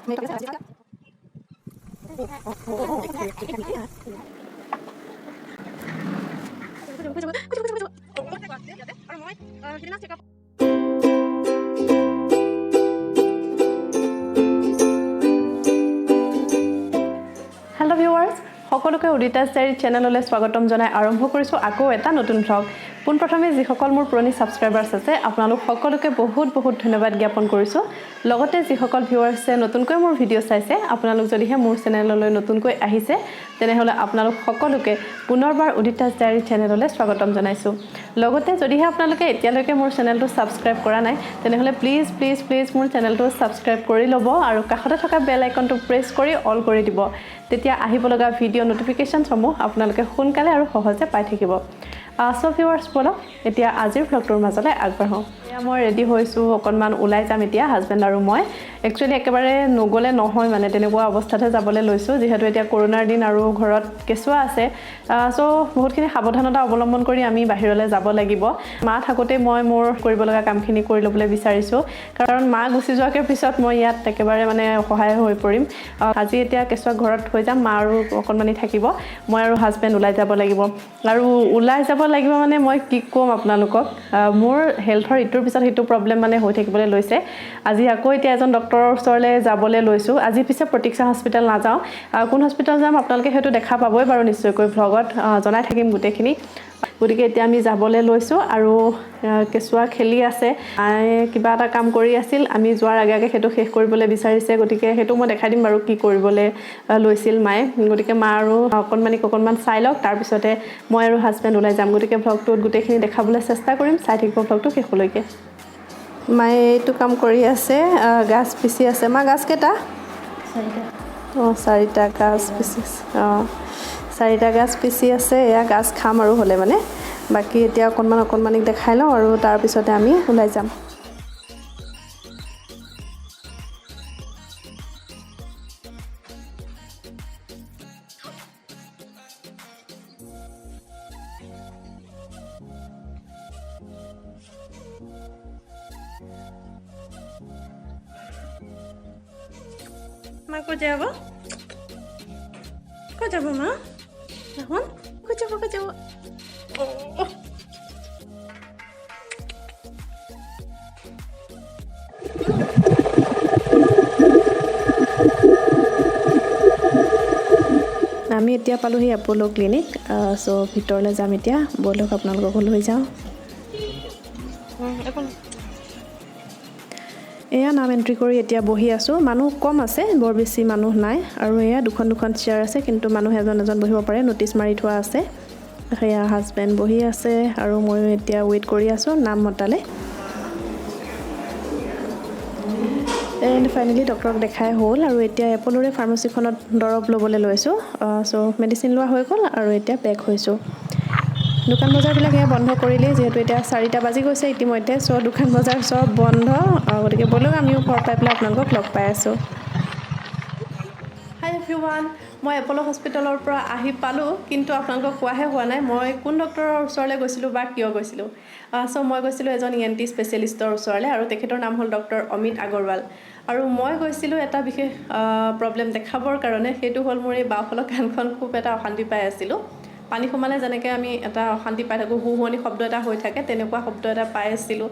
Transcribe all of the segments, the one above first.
Hello viewers, সকলোকে উদিতাস diary চেনেললৈ স্বাগতম জনাই আৰম্ভ কৰিছো আকৌ এটা নতুন ভ্লগ। পোনপ্ৰথমে যিসকল মোৰ পুৰণি সাবস্ক্ৰাইবাৰ্ছ আছে আপোনালোক সকলোকে বহুত ধন্যবাদ জ্ঞাপন কৰিছো। লগতে যিসকল ভিউৱাৰ্ছে নতুনকৈ মোৰ ভিডিঅ' চাইছে আপোনালোক যদিহে মোৰ চেনেললৈ নতুনকৈ আহিছে তেনেহলে আপোনালোক সকলোকে পুনৰবাৰ উদিতাস ডায়েৰী চেনেললৈ স্বাগতম জনাইছো। লগতে যদিহে আপোনালোকে এতিয়ালৈকে মোৰ চেনেলটো সাবস্ক্ৰাইব কৰা নাই তেনেহলে প্লিজ মোৰ চেনেলটো সাবস্ক্ৰাইব কৰি ল'ব আৰু কাষতে থকা বেল আইকনটো প্ৰেছ কৰি অল কৰি দিব। তেতিয়া আহিব লগা ভিডিঅ' নোটিফিকেশনসমূহ আপোনালোকে সোনকালে আৰু সহজে পাই থাকিব। সো ভিউৱাৰ্ছ বলক এতিয়া আজিৰ ভ্লগটোৰ মাজলৈ আগবাঢ়ো। মই ৰেডি হৈছো অকনমান ওলাই যাম এতিয়া হাজবেণ্ড আৰু মই। একচুয়ালি একেবাৰে নগলে নহয় মানে তেনেকুৱা অৱস্থাতে যাবলৈ লৈছো যেহেতু এতিয়া কৰোনাৰ দিন আৰু ঘৰত কেঁচুৱা আছে। সো বহুতখিনি সাৱধানতা অৱলম্বন কৰি আমি বাহিৰলৈ যাব লাগিব। মা থাকোতে মই মোৰ কৰিব লগা কামখিনি কৰি ল'বলৈ বিচাৰিছো কাৰণ মা গুচি যোৱাৰ পিছত মই ইয়াত একেবাৰে মানে সহায় হৈ পৰিম। আজি এতিয়া কেঁচুৱা ঘৰত থৈ যাম, মা আৰু অকনমানি থাকিব, মই আৰু হাজবেণ্ড ওলাই যাব লাগিব। আৰু ওলাই যাব লাগিব মানে মই কি কম আপোনালোকক, মোৰ হেলথৰ ইটোৰ পিছত হিটো প্ৰবলেম মানে হৈ থাকিবলৈ লৈছে। আজি আকৌ এতিয়া এজন ডক্টৰৰ ওচৰলৈ যাবলৈ লৈছো। আজি পিছে প্ৰতীক্ষা হস্পিটেল নাযাওঁ, কোন হস্পিটেল যাম আপোনালোকে হেতু দেখা পাবই বাৰু নিশ্চয়কৈ ভ্লগত জনাই থাকিম গোটেইখিনি। গতিকে এতিয়া আমি যাবলৈ লৈছো আৰু কেঁচুৱা খেলি আছে, কিবা এটা কাম কৰি আছিল, আমি যোৱাৰ আগে হেতু শেষ কৰিবলৈ বিচাৰিছে। গতিকে হেতু মই দেখাই দিম বাৰু কি কৰিবলৈ লৈছিল মায়ে। গতিকে মা আৰু অকনমান চাই লওক, তাৰ পিছতে মই আৰু হাজবেণ্ড ওলাই যাম। গতিকে ভ্লগটোত গোটেইখিনি দেখাবলৈ চেষ্টা কৰিম, চাই থাকিব ভ্লগটো শেষলৈকে। মায়ে এইটো কাম কৰি আছে, গাছ পিচি আছে। মা গাছ কেইটা? চাৰিটা গাছ পিচি আছে। চাৰিটা গাছ পিচি আছে। এয়া গাছ খাম আৰু হ'লে মানে বাকি এতিয়া অকনমানিক দেখাই লওঁ আৰু তাৰ পিছতে আমি ওলাই যাম। মা ক'ত যাব? ক'ত যাব মা? এখন ক'ত যাব? আমি এতিয়া পালোহি এপ'লো ক্লিনিক। সো ভিতৰলৈ যাম এতিয়া, বলক আপোনালোকক লৈ যাওঁ। এয়া নাম এন্ট্ৰি কৰি এতিয়া বহি আছো। মানুহ কম আছে, বৰ বেছি মানুহ নাই। আৰু এয়া দুখন চেয়াৰ আছে, কিন্তু মানুহ এজন বহিব পাৰে, নটিচ মাৰি থোৱা আছে। সেয়া হাজবেণ্ড বহি আছে আৰু মই এতিয়া ৱেইট কৰি আছো নাম মতালে। এণ্ড ফাইনেলি ডক্টৰক দেখাই হ'ল আৰু এতিয়া এপ'লোৰে ফাৰ্মাচীখনত দৰৱ ল'বলৈ লৈছোঁ। সো মেডিচিন লোৱা হৈ গ'ল আৰু এতিয়া বেক হৈছোঁ। দোকান বজাৰবিলাক এয়া বন্ধ কৰিলেই, যিহেতু এতিয়া 4টা বাজি গৈছে ইতিমধ্যে। সো দোকান বজাৰ চব বন্ধ। গতিকে বলক আমিও ঘৰ পাই পেলাই আপোনালোকক লগ পাই আছোঁ। হাই এভৰিৱান, মই এপ'লো হস্পিটেলৰ পৰা আহি পালোঁ, কিন্তু আপোনালোকক কোৱাহে হোৱা নাই মই কোন ডক্টৰৰ ওচৰলৈ গৈছিলোঁ বা কিয় গৈছিলোঁ। সো মই গৈছিলোঁ এজন ENT স্পেচিয়েলিষ্টৰ ওচৰলৈ আৰু তেখেতৰ নাম হ'ল ডক্টৰ অমিত আগৰৱাল। আৰু মই গৈছিলোঁ এটা বিশেষ প্ৰব্লেম দেখাবৰ কাৰণে, সেইটো হ'ল মোৰ এই বাওঁফালৰ কাণখন খুব এটা অশান্তি পাই আছিলোঁ। পানী সোমালে যেনেকৈ আমি এটা অশান্তি পাই থাকোঁ, হুহুৱনি শব্দ এটা হৈ থাকে, তেনেকুৱা শব্দ এটা পাই আছিলোঁ।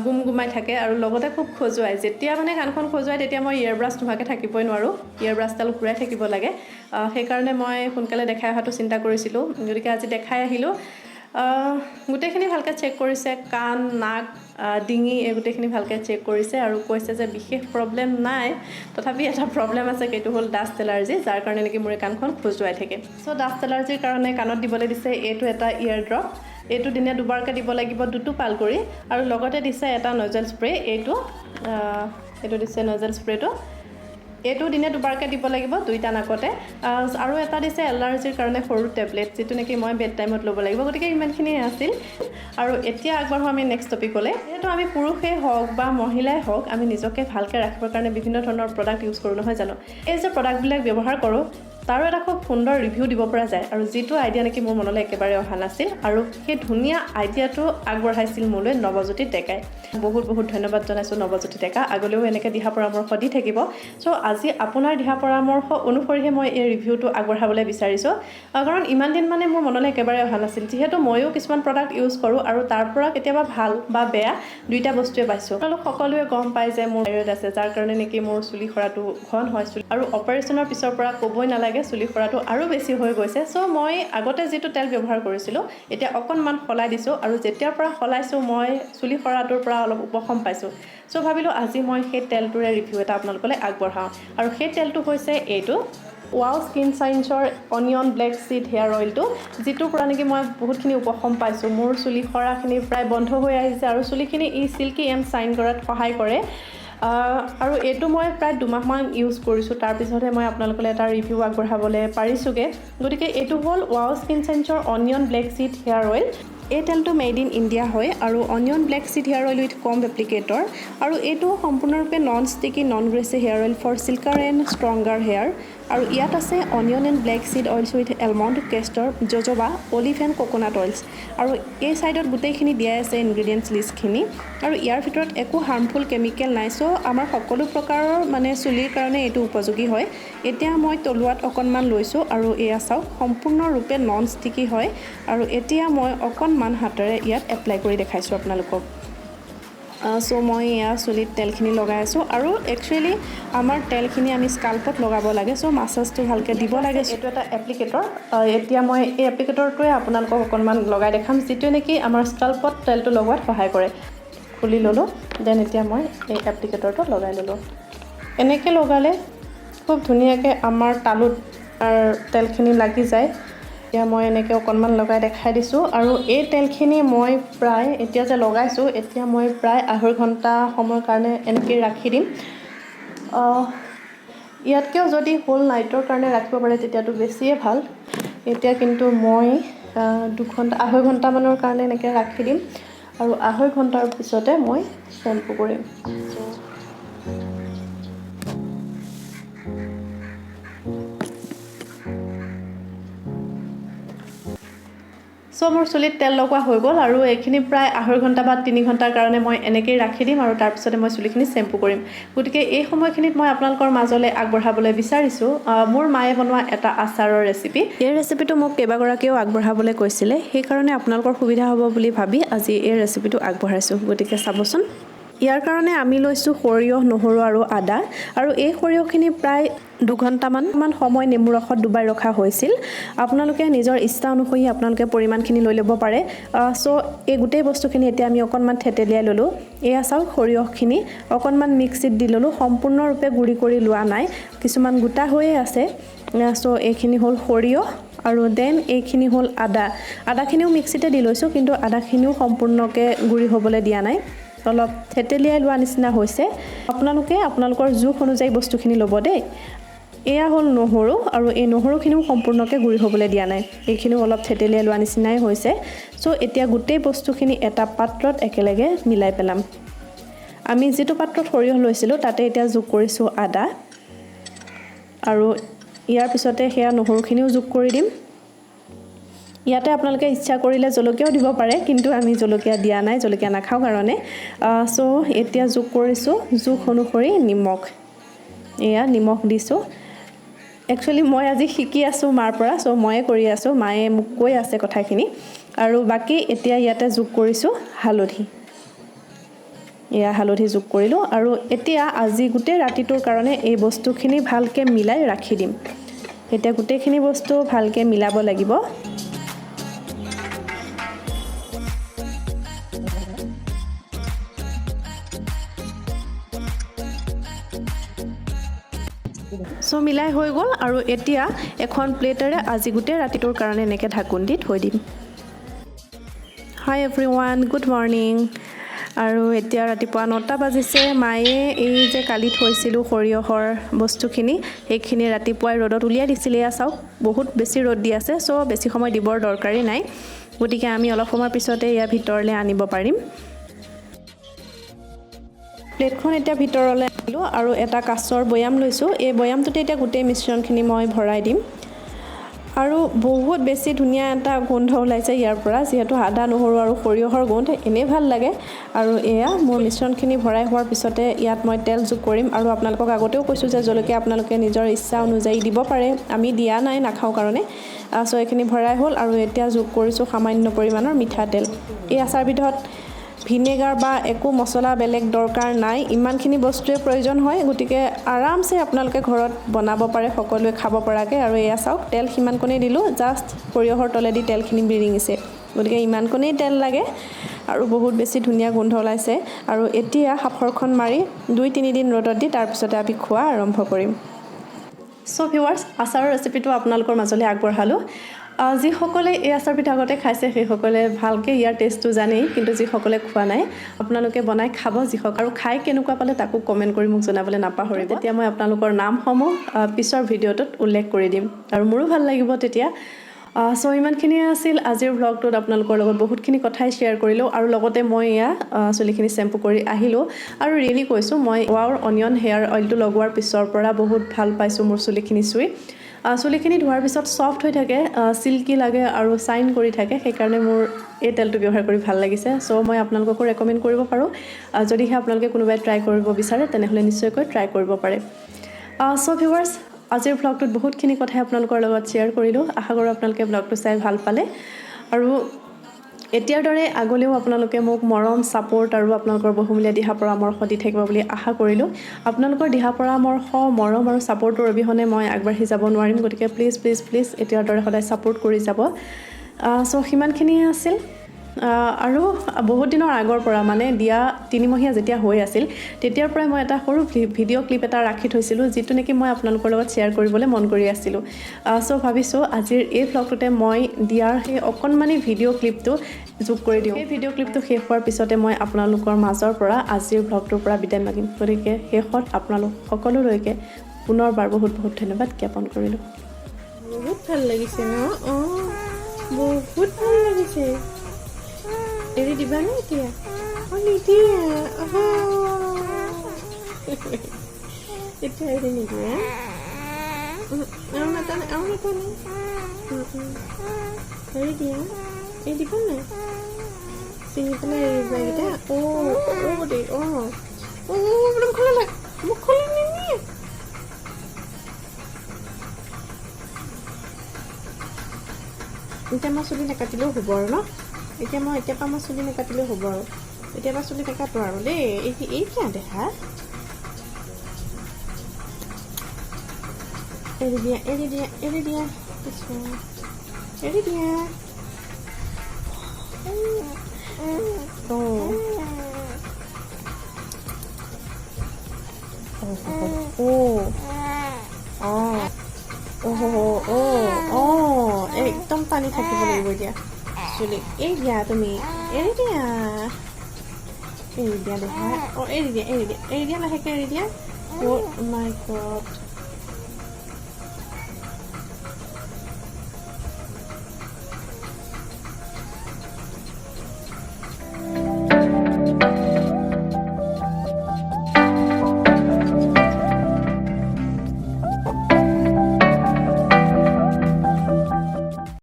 গুমগুমাই থাকে আৰু লগতে খুব খজুৱাই। যেতিয়া মানে কাণখন খজুৱাই তেতিয়া মই ইয়েৰ ব্ৰাছ নোহোৱাকৈ থাকিবই নোৱাৰোঁ, ইয়েৰ ব্ৰাছডাল ঘূৰাই থাকিব লাগে। সেইকাৰণে মই সোনকালে দেখাই অহাটো চিন্তা কৰিছিলোঁ। গতিকে আজি দেখাই আহিলোঁ। গোটেইখিনি ভালকৈ চেক কৰিছে, কাণ, নাক, ডিঙি এই গোটেইখিনি ভালকৈ চেক কৰিছে আৰু কৈছে যে বিশেষ প্ৰব্লেম নাই, তথাপি এটা প্ৰব্লেম আছে, সেইটো হ'ল ডাষ্ট এলাৰ্জি, যাৰ কাৰণে নেকি মোৰ কাণখন খজুৱাই থাকে। সো ডাষ্ট এলাৰ্জিৰ কাৰণে কাণত দিবলৈ দিছে এইটো এটা ইয়েৰ ড্ৰপ। এইটো দিনে দুবাৰকৈ দিব লাগিব, 2 পাল কৰি। আৰু লগতে দিছে এটা নজেল স্প্ৰে, এইটো দিছে নজেল স্প্ৰেটো। এইটো দিনে দুবাৰকৈ দিব লাগিব 2টা নাকতে। আৰু এটা দিছে এলাৰ্জিৰ কাৰণে সৰু টেবলেট, যিটো নেকি মই বেড টাইমত ল'ব লাগিব। গতিকে ইমানখিনি আছিল। আৰু এতিয়া আগবাঢ়ো আমি নেক্সট টপিকলৈ। যিহেতু আমি পুৰুষেই হওক বা মহিলাই হওক, আমি নিজকে ভালকৈ ৰাখিবৰ কাৰণে বিভিন্ন ধৰণৰ প্ৰডাক্ট ইউজ কৰোঁ নহয় জানো। এই যে প্ৰডাক্টবিলাক ব্যৱহাৰ কৰোঁ, তাৰো এটা খুব সুন্দৰ ৰিভিউ দিব পৰা যায় আৰু যিটো আইডিয়া নেকি মোৰ মনলৈ একেবাৰে অহা নাছিল আৰু সেই ধুনীয়া আইডিয়াটো আগবঢ়াইছিল মোলৈ নৱজ্যোতি ডেকাই বহুত বহুত ধন্যবাদ জনাইছোঁ নৱজ্যোতি ডেকা আগলৈও এনেকৈ দিহা পৰামৰ্শ দি থাকিব চ' আজি আপোনাৰ দিহা পৰামৰ্শ অনুসৰিহে মই এই ৰিভিউটো আগবঢ়াবলৈ বিচাৰিছোঁ কাৰণ ইমান দিন মানে মোৰ মনলৈ একেবাৰে অহা নাছিল যিহেতু ময়ো কিছুমান প্ৰডাক্ট ইউজ কৰোঁ আৰু তাৰ পৰা কেতিয়াবা ভাল বা বেয়া দুইটা বস্তুৱে পাইছোঁ আপোনালোক সকলোৱে গম পায় যে মোৰ থাইৰয়ড আছে যাৰ কাৰণে নেকি মোৰ চুলি সৰাটো ঘন হয় আৰু অপাৰেশ্যনৰ পিছৰ পৰা ক'বই নালাগে চুলি সৰাটো আৰু বেছি হৈ গৈছে চ' মই আগতে যিটো তেল ব্যৱহাৰ কৰিছিলোঁ এতিয়া অকণমান সলাই দিছোঁ আৰু যেতিয়াৰ পৰা সলাইছোঁ মই চুলি সৰাটোৰ পৰা অলপ উপশম পাইছোঁ চ' ভাবিলোঁ আজি মই সেই তেলটোৰে ৰিভিউ এটা আপোনালোকলৈ আগবঢ়াওঁ আৰু সেই তেলটো হৈছে এইটো ৱাও স্কিন চায়েন্সৰ অনিয়ন ব্লেক চিড হেয়াৰ অইলটো যিটোৰ পৰা নেকি মই বহুতখিনি উপশম পাইছোঁ মোৰ চুলি সৰাখিনি প্ৰায় বন্ধ হৈ আহিছে আৰু চুলিখিনি ই চিল্কি এণ্ড চাইন কৰাত সহায় কৰে আৰু এইটো মই প্ৰায় 2 মাহমান ইউজ কৰিছোঁ তাৰপিছতহে মই আপোনালোকলৈ এটা ৰিভিউ আগবঢ়াবলৈ পাৰিছোঁগৈ গতিকে এইটো হ'ল ৱাও স্কিন চায়েন্সৰ onion black seed hair oil এই তেলটো মেড ইন ইণ্ডিয়া হয় আৰু onion black seed hair oil with comb applicator আৰু এইটো সম্পূৰ্ণৰূপে non sticky non greasy hair oil for silkier and stronger hair আৰু ইয়াত আছে onion and black seed oils with almond castor jojoba olive and coconut oils আৰু এই ছাইডত গোটেইখিনি দিয়াই আছে ইনগ্ৰিডিয়েণ্টছ লিষ্টখিনি আৰু ইয়াৰ ভিতৰত একো হাৰ্মফুল কেমিকেল নাই চ' আমাৰ সকলো প্ৰকাৰৰ মানে চুলিৰ কাৰণে এইটো উপযোগী হয় এতিয়া মই তলুৱাত অকণমান লৈছোঁ আৰু এয়া চাওক সম্পূৰ্ণৰূপে নন ষ্টিকি হয় আৰু এতিয়া মই অকণমান হাতেৰে ইয়াত এপ্লাই কৰি দেখাইছোঁ আপোনালোকক চ' মই এয়া চুলিত তেলখিনি লগাই আছোঁ আৰু একচুৱেলি আমাৰ তেলখিনি আমি স্কাল্পত লগাব লাগে চ' মাছাজটো ভালকৈ দিব লাগে এইটো এটা এপ্লিকেটৰ এতিয়া মই এই এপ্লিকেটৰটোৱে আপোনালোকক অকণমান লগাই দেখাম যিটোৱে নেকি আমাৰ স্কাল্পত তেলটো লগোৱাত সহায় কৰে খুলি ল'লোঁ দেন এতিয়া মই এই এপ্লিকেটৰটো লগাই ল'লোঁ এনেকৈ লগালে খুব ধুনীয়াকৈ আমাৰ তালুত তেলখিনি লাগি যায় এতিয়া মই এনেকৈ অকণমান লগাই দেখাই দিছোঁ আৰু এই তেলখিনি মই প্ৰায় এতিয়া যে লগাইছোঁ এতিয়া মই প্ৰায় 2.5 ঘণ্টা সময়ৰ কাৰণে এনেকৈ ৰাখি দিম ইয়াতকৈও যদি হোল নাইটৰ কাৰণে ৰাখিব পাৰে তেতিয়াতো বেছিয়ে ভাল এতিয়া কিন্তু মই 2.5 ঘণ্টামানৰ কাৰণে এনেকৈ ৰাখি দিম আৰু 2.5 ঘণ্টাৰ পিছতে মই শ্বেম্পু কৰিম চ' মোৰ চুলিত তেল লগোৱা হৈ গ'ল আৰু এইখিনি প্ৰায় 2.5 ঘণ্টা বা 3 ঘণ্টাৰ কাৰণে মই এনেকৈয়ে ৰাখি দিম আৰু তাৰপিছতে মই চুলিখিনি শ্বেম্পু কৰিম গতিকে এই সময়খিনিত মই আপোনালোকৰ মাজলৈ আগবঢ়াবলৈ বিচাৰিছোঁ মোৰ মায়ে বনোৱা এটা আচাৰৰ ৰেচিপি এই ৰেচিপিটো মোক কেইবাগৰাকীয়েও আগবঢ়াবলৈ কৈছিলে সেইকাৰণে আপোনালোকৰ সুবিধা হ'ব বুলি ভাবি আজি এই ৰেচিপিটো আগবঢ়াইছোঁ গতিকে চাবচোন ইয়াৰ কাৰণে আমি লৈছোঁ সৰিয়হ নহৰু আৰু আদা আৰু এই সৰিয়হখিনি প্ৰায় 2 ঘণ্টামান সময় নেমু ৰসত ডুবাই ৰখা হৈছিল আপোনালোকে নিজৰ ইচ্ছা অনুসৰি আপোনালোকে পৰিমাণখিনি লৈ ল'ব পাৰে চ' এই গোটেই বস্তুখিনি এতিয়া আমি অকণমান থেতেলিয়াই ল'লোঁ এয়া চাওক সৰিয়হখিনি অকণমান মিক্সিত দি ল'লোঁ সম্পূৰ্ণৰূপে গুড়ি কৰি লোৱা নাই কিছুমান গোটা হৈয়ে আছে চ' এইখিনি হ'ল সৰিয়হ আৰু দেন এইখিনি হ'ল আদাখিনিও মিক্সিতে দি লৈছোঁ কিন্তু আদাখিনিও সম্পূৰ্ণকৈ গুড়ি হ'বলৈ দিয়া নাই অলপ থেতেলিয়াই লোৱা নিচিনা হৈছে আপোনালোকে আপোনালোকৰ জোখ অনুযায়ী বস্তুখিনি ল'ব দেই এয়া হ'ল নহৰু আৰু এই নহৰুখিনিও সম্পূৰ্ণকৈ গুড়ি হ'বলৈ দিয়া নাই এইখিনিও অলপ থেতেলিয়াই লোৱা নিচিনাই হৈছে চ' এতিয়া গোটেই বস্তুখিনি এটা পাত্ৰত একেলগে মিলাই পেলাম আমি যিটো পাত্ৰত সৰিয়হ লৈছিলোঁ তাতে এতিয়া যোগ কৰিছোঁ আদা আৰু ইয়াৰ পিছতে সেয়া নহৰুখিনিও যোগ কৰি দিম ইয়াতে আপোনালোকে ইচ্ছা কৰিলে জলকীয়াও দিব পাৰে কিন্তু আমি জলকীয়া দিয়া নাই জলকীয়া নাখাওঁ কাৰণে চ' এতিয়া যোগ কৰিছোঁ জোখ অনুসৰি নিমখ এয়া নিমখ দিছোঁ একচুৱেলি মই আজি শিকি আছোঁ মাৰ পৰা চ' ময়ে কৰি আছোঁ মায়ে মোক কৈ আছে কথাখিনি আৰু বাকী এতিয়া ইয়াতে যোগ কৰিছোঁ হালধি এয়া হালধি যোগ কৰিলোঁ আৰু এতিয়া আজি গোটেই ৰাতিটোৰ কাৰণে এই বস্তুখিনি ভালকৈ মিলাই ৰাখি দিম এতিয়া গোটেইখিনি বস্তু ভালকৈ মিলাব লাগিব চ' মিলাই হৈ গ'ল আৰু এতিয়া এখন প্লেটেৰে আজি গোটেই ৰাতিটোৰ কাৰণে এনেকৈ ঢাকোন দি থৈ দিম হাই এভৰিৱান গুড মৰ্ণিং আৰু এতিয়া ৰাতিপুৱা 9টা বাজিছে মায়ে এই যে কালি থৈছিলোঁ সৰিয়হৰ বস্তুখিনি সেইখিনি ৰাতিপুৱাই ৰ'দত উলিয়াই দিছিলে এয়া চাওক বহুত বেছি ৰ'দ দি আছে চ' বেছি সময় দিবৰ দৰকাৰী নাই গতিকে আমি অলপ সময়ৰ পিছতে ইয়াৰ ভিতৰলৈ আনিব পাৰিম প্লেটখন এতিয়া ভিতৰলৈ আনিলোঁ আৰু এটা কাঁচৰ বৈয়াম লৈছোঁ। এই বৈয়ামটোতে এতিয়া গোটেই মিশ্ৰণখিনি মই ভৰাই দিম। আৰু বহুত বেছি ধুনীয়া এটা গোন্ধ ওলাইছে ইয়াৰ পৰা, যিহেতু আদা নহৰু আৰু সৰিয়হৰ গোন্ধ এনেই ভাল লাগে। আৰু এয়া মোৰ মিশ্ৰণখিনি ভৰাই হোৱাৰ পিছতে ইয়াত মই তেল যোগ কৰিম। আৰু আপোনালোকক আগতেও কৈছোঁ যে জলকীয়া আপোনালোকে নিজৰ ইচ্ছা অনুযায়ী দিব পাৰে, আমি দিয়া নাই নাখাওঁ কাৰণে। চ' এইখিনি ভৰাই হ'ল আৰু এতিয়া যোগ কৰিছোঁ সামান্য পৰিমাণৰ মিঠাতেল। এই আচাৰবিধত ভিনেগাৰ বা একো মছলা বেলেগ দৰকাৰ নাই, ইমানখিনি বস্তুৱে প্ৰয়োজন হয়। গতিকে আৰামছে আপোনালোকে ঘৰত বনাব পাৰে, সকলোৱে খাব পৰাকৈ। আৰু এয়া চাওক, তেল সিমানকণেই দিলোঁ, জাষ্ট সৰিয়হৰ তলেদি তেলখিনি বিৰিঙিছে। গতিকে ইমানকণেই তেল লাগে আৰু বহুত বেছি ধুনীয়া গোন্ধ ওলাইছে। আৰু এতিয়া সাফৰখন মাৰি 2-3 দিন ৰ'দত দি তাৰপিছতে আমি খোৱা আৰম্ভ কৰিম। চ' ভিউৱাৰ্ছ, আচাৰৰ ৰেচিপিটো আপোনালোকৰ মাজলৈ আগবঢ়ালোঁ। যিসকলে এই আচাৰবিধ আগতে খাইছে সেইসকলে ভালকৈ ইয়াৰ টেষ্টটো জানেই, কিন্তু যিসকলে খোৱা নাই আপোনালোকে বনাই খাব। আৰু খাই কেনেকুৱা পালে তাকো কমেণ্ট কৰি মোক জনাবলৈ নাপাহৰিব। তেতিয়া মই আপোনালোকৰ নামসমূহ পিছৰ ভিডিঅ'টোত উল্লেখ কৰি দিম আৰু মোৰো ভাল লাগিব তেতিয়া। চ' ইমানখিনিয়ে আছিল আজিৰ ভ্লগটোত। আপোনালোকৰ লগত বহুতখিনি কথাই শ্বেয়াৰ কৰিলোঁ আৰু লগতে মই এয়া চুলিখিনি শ্বেম্পু কৰি আহিলোঁ। আৰু ৰিয়েলি কৈছোঁ, মই ৱাওৰ অনিয়ন হেয়াৰ অইলটো লগোৱাৰ পিছৰ পৰা বহুত ভাল পাইছোঁ মোৰ চুলিখিনি চুই। চুলিখিনি ধোৱাৰ পিছত ছফ্ট হৈ থাকে, চিল্কি লাগে আৰু চাইন কৰি থাকে, সেইকাৰণে মোৰ এই তেলটো ব্যৱহাৰ কৰি ভাল লাগিছে। চ' মই আপোনালোককো ৰেকমেণ্ড কৰিব পাৰোঁ, যদিহে আপোনালোকে কোনোবাই ট্ৰাই কৰিব বিচাৰে তেনেহ'লে নিশ্চয়কৈ ট্ৰাই কৰিব পাৰে। চ' ভিউৱাৰ্ছ, আজিৰ ভ্লগটোত বহুতখিনি কথাই আপোনালোকৰ লগত শ্বেয়াৰ কৰিলোঁ। আশা কৰোঁ আপোনালোকে ভ্লগটো চাই ভাল পালে। আৰু এতিয়াৰ দৰে আগলৈও আপোনালোকে মোক মৰম, ছাপোৰ্ট আৰু আপোনালোকৰ বহুমূলীয়া দিহা পৰামৰ্শ দি থাকিব বুলি আশা কৰিলোঁ। আপোনালোকৰ দিহা পৰামৰ্শ, মৰম আৰু ছাপোৰ্টৰ অবিহনে মই আগবাঢ়ি যাব নোৱাৰিম। গতিকে প্লিজ প্লিজ প্লিজ এতিয়াৰ দৰে সদায় ছাপোৰ্ট কৰি যাব। চ' সিমানখিনিয়ে আছিল। আৰু বহুত দিনৰ আগৰ পৰা, মানে দিয়া 3 মহীয়া যেতিয়া হৈ আছিল তেতিয়াৰ পৰাই মই এটা সৰু ভিডিঅ' ক্লিপ এটা ৰাখি থৈছিলোঁ, যিটো নেকি মই আপোনালোকৰ লগত শ্বেয়াৰ কৰিবলৈ মন কৰি আছিলোঁ। চ' ভাবিছোঁ আজিৰ এই ভ্লগটোতে মই দিয়াৰ সেই অকণমানি ভিডিঅ' ক্লিপটো যোগ কৰি দিওঁ। সেই ভিডিঅ' ক্লিপটো শেষ হোৱাৰ পিছতে মই আপোনালোকৰ মাজৰ পৰা আজিৰ ভ্লগটোৰ পৰা বিদায় মাগিম। গতিকে শেষত আপোনালোক সকলোলৈকে পুনৰবাৰ বহুত বহুত ধন্যবাদ জ্ঞাপন কৰিলোঁ। বহুত ভাল লাগিছে ন? বহুত ভাল লাগিছে। এৰি দিবানে এতিয়া? নিদিয়া। এতিয়া এৰি নিদিয়া। আৰু নাটানে। এৰি দিয়া। এৰি দিবা নাই? চিঙি পেলাই এৰি দিবা এইকেইটা। দেই। মোক খোলা নাই। এতিয়া মই চুলি নাকাটিলেও হ'ব আৰু ন? এতিয়া পৰা মই চুলি নাকাটিলেও হ'ব আৰু। এতিয়াৰ পৰা চুলি নাকাটো আৰু দেই। এই কিয় দেখা? এৰি দিয়া। এৰি দিয়া। এৰি দিয়া। একদম পানী থাকিব লাগিব এতিয়া চুলি। এৰি দিয়া তুমি। এৰি দিয়া দেখা। এৰি দিয়া লাহেকৈ এৰি দিয়া। Oh my God.